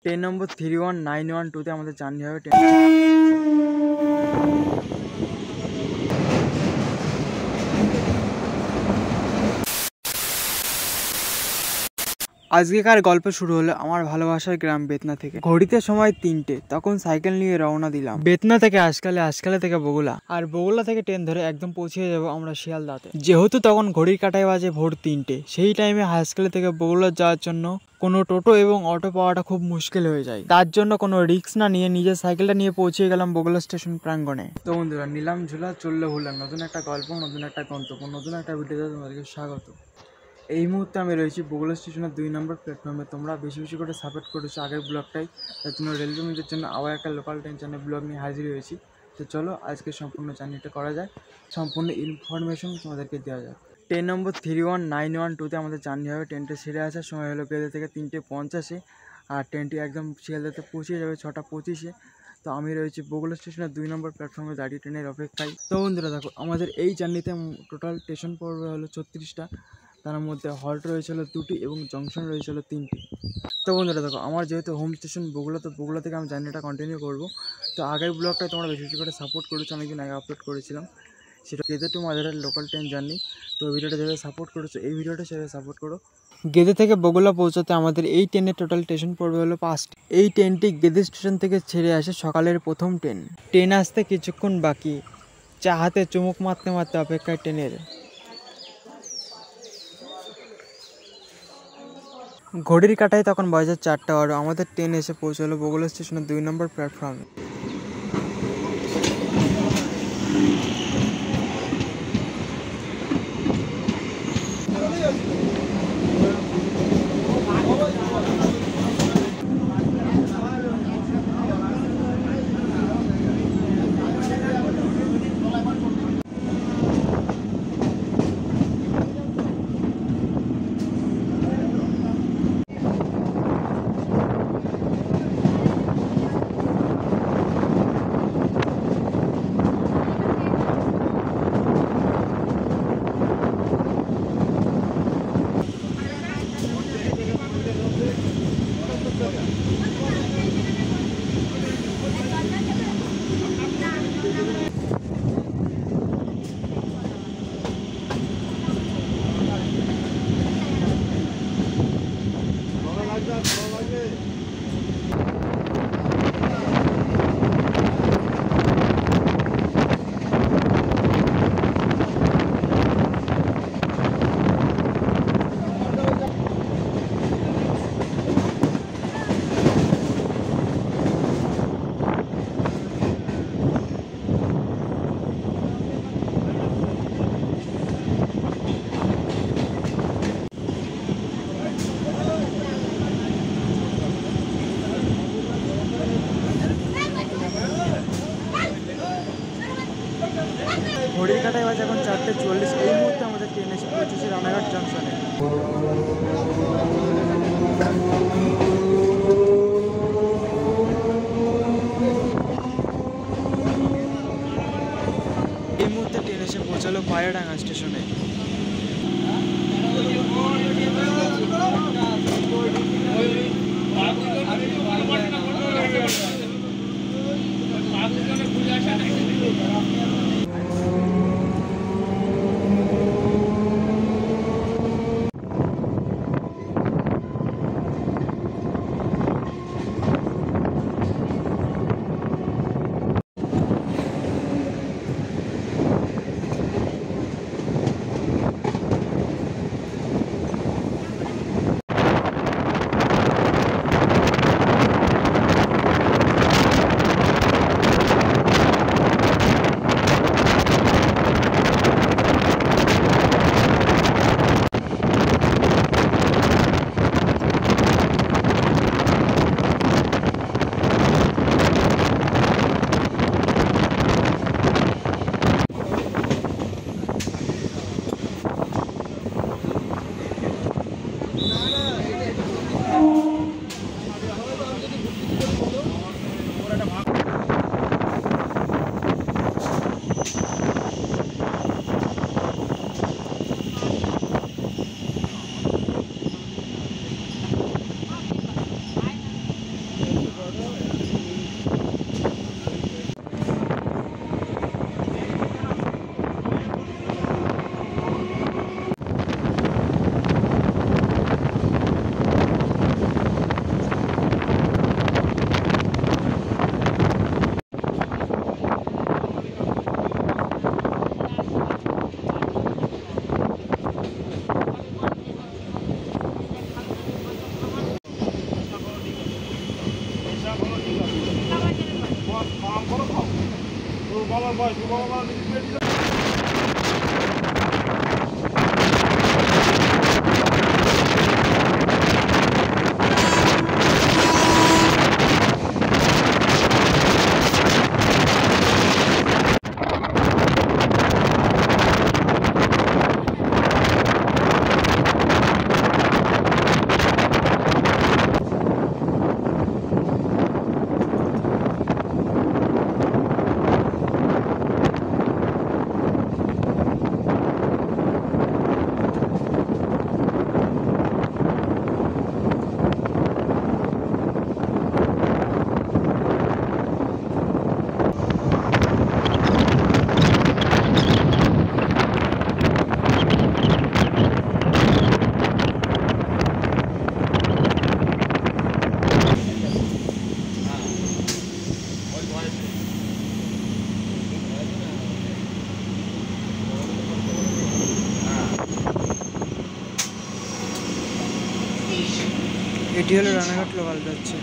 Train নম্বর 31912-তে আমাদের journey হবে। আজকেকার গল্প শুরু হলো আমার ভালোবাসার গ্রাম বেতনা থেকে। ঘড়িতে সময় 3টে, তখন সাইকেল নিয়ে রওনা দিলাম বেতনা থেকে আজকালে, আজকালে থেকে বগুলা, আর বগুলা থেকে ট্রেন ধরে একদম পৌঁছে যাবো আমরা শিয়ালদাতে। যেহেতু তখন ঘড়ির কাঁটায় বাজে ভোর 3টে, সেই টাইমে হাসখালি থেকে বগুলা যাওয়ার জন্য কোনো টোটো এবং অটো পাওয়াটা খুব মুশকিল হয়ে যায়। তার জন্য কোনো রিস্ক না নিয়ে নিজের সাইকেলটা নিয়ে পৌঁছে গেলাম বগুলা স্টেশন প্রাঙ্গণে। তো বন্ধুরা, নিলাম ঝুলা, চললে ভুলাম। নতুন একটা গল্প, নতুন একটা গন্তব্য, নতুন একটা ভিডিওতে তোমাদেরকে স্বাগত। এই মুহূর্তে আমি রয়েছি বগুলা স্টেশনের 2 নম্বর প্ল্যাটফর্মে। তোমরা বেশি বেশি করে সাপোর্ট করেছো আগের ব্লগটাই, তার জন্য রেলওয়ে মিটার জন্য আবার একটা লোকাল ট্রেন চ্যানেল ব্লগ নিয়ে হাজির হয়েছি। তো চলো আজকে সম্পূর্ণ জার্নিটা করা যায়, সম্পূর্ণ ইনফরমেশন তোমাদেরকে দেওয়া যায়। ট্রেন নম্বর 31912-তে আমাদের জার্নি হবে। ট্রেনটা ছেড়ে আসার সময় হলো গেদে থেকে 3:50, আর ট্রেনটি একদম শিয়ালদাতে পৌঁছে যাবে 6:25-এ। তো আমি রয়েছি বগুলা স্টেশনের 2 নম্বর প্ল্যাটফর্মে দাঁড়িয়ে ট্রেনের অপেক্ষায়। তো বন্ধুরা দেখো, আমাদের এই জার্নিতে টোটাল স্টেশন পড়বে হলো 36টা। তার মধ্যে হল্ট রয়েছিল 2টি এবং জংশন রয়েছিল 3টি। তো বন্ধুরা দেখো, আমার যেহেতু হোম স্টেশন বগুলা, তো বগুলা থেকে আমি জার্নিটা কন্টিনিউ করব। তো আগের ব্লগটায় তোমরা বেশি বেশি করে সাপোর্ট করেছো, অনেকদিন আগে আপলোড করেছিলাম, সেটা গেদে টু মাদারের লোকাল ট্রেন জার্নি। তো ভিডিওটা যেভাবে সাপোর্ট করেছো, এই ভিডিওটা সেভাবে সাপোর্ট করো। গেদে থেকে বগুলা পৌঁছাতে আমাদের এই ট্রেনের টোটাল স্টেশন পড়বে হলো 5টি। এই ট্রেনটি গেদে স্টেশন থেকে ছেড়ে আসে সকালের প্রথম ট্রেন। ট্রেন আসতে কিছুক্ষণ বাকি, চা হাতে চুমুক মারতে মারতে অপেক্ষায় ট্রেনের। ঘড়ির কাঁটায় তখন বাজে 4টা, আর আমাদের ট্রেন এসে পৌঁছালো বগুলা স্টেশনের 2 নম্বর প্ল্যাটফর্মে। ঘড়ির কাঁটায় বাজে এখন 4:40। এই মুহূর্তে আমাদের ট্রেন এসে পৌঁছেছে রানাঘাট জংশনে। এই মুহূর্তে ট্রেন এসে পৌঁছালো পায়রাডাঙ্গা স্টেশনে। এটি হলো রানাঘাট লোকাল যাচ্ছে।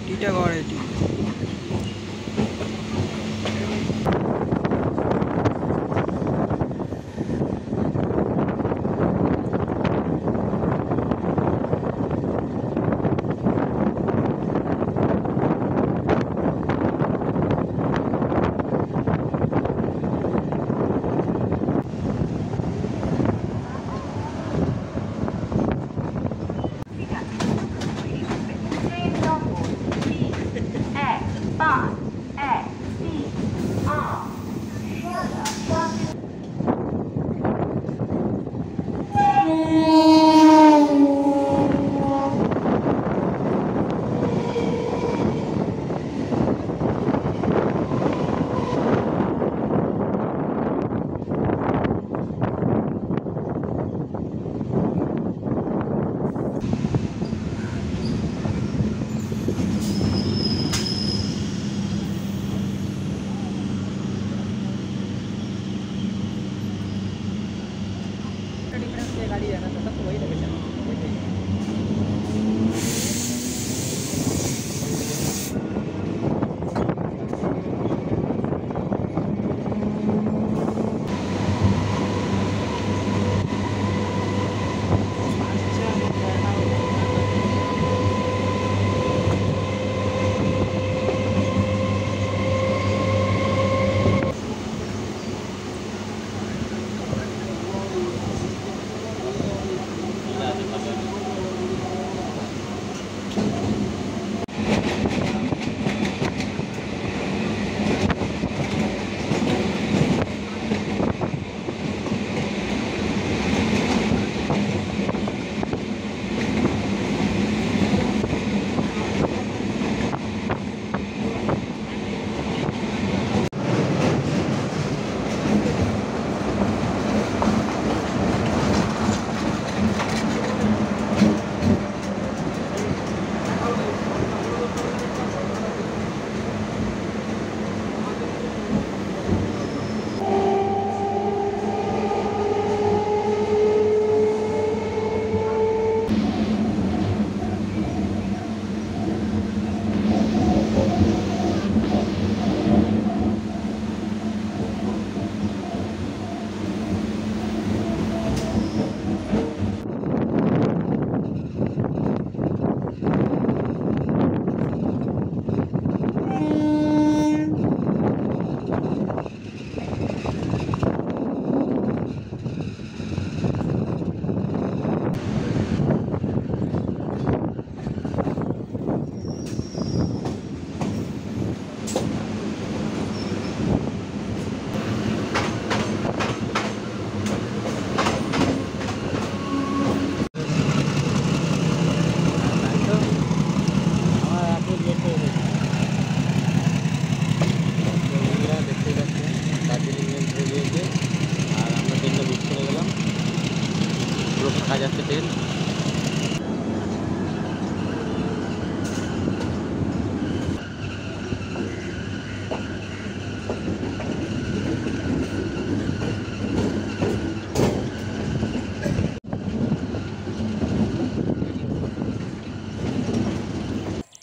টিটাগড় এটি। যাচ্ছে ট্রেন।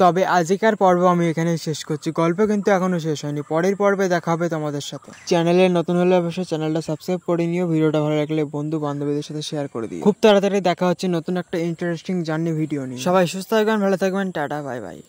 তবে আজকের পর্ব আমি এখানে শেষ করছি। গল্প কিন্তু এখনো শেষ হয়নি, পরের পর্বে দেখা হবে তোমাদের সাথে। চ্যানেলে নতুন হলে অবশ্যই চ্যানেলটা সাবস্ক্রাইব করে নিও, ভিডিওটা ভালো লাগলে বন্ধু বান্ধবীদের সাথে শেয়ার করে দিও। খুব তাড়াতাড়ি দেখা হচ্ছে নতুন একটা ইন্টারেস্টিং জার্নি ভিডিও নিয়ে। সবাই সুস্থ থাকবেন, ভালো থাকবেন, টাটা বাই বাই।